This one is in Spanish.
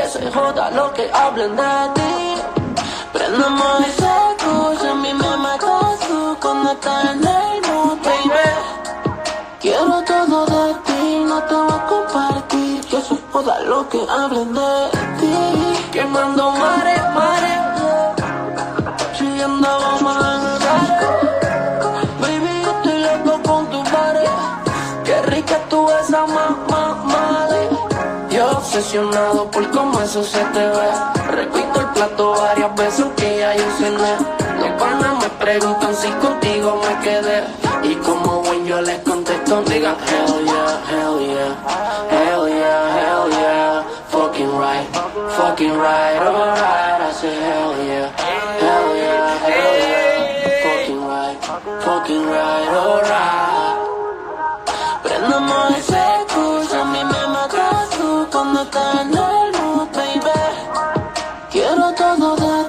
que se joda lo que hablen de ti. Prendemos ese coche, a mí me matas tú cuando estás en el mood, baby. Quiero todo de ti, no te voy a compartir, que se joda lo que hablen de ti. Quemando mares, mares, siguiendo bombas en el barco. Baby, yo estoy loco con tu pared. Qué rica tú esa madre. Yo obsesionado por cómo eso se te ve. Repito el plato varias veces que ya yo cené. Los panas me preguntan si contigo me quedé. Y como buen yo les contesto, digan hell yeah, hell yeah, hell yeah, hell yeah. Fucking right, alright. I say hell yeah, hell yeah, hell yeah. Fucking right, alright. Prendamos ese coche, a mí me matas tú cuando estás en el mood, baby. Quiero todo de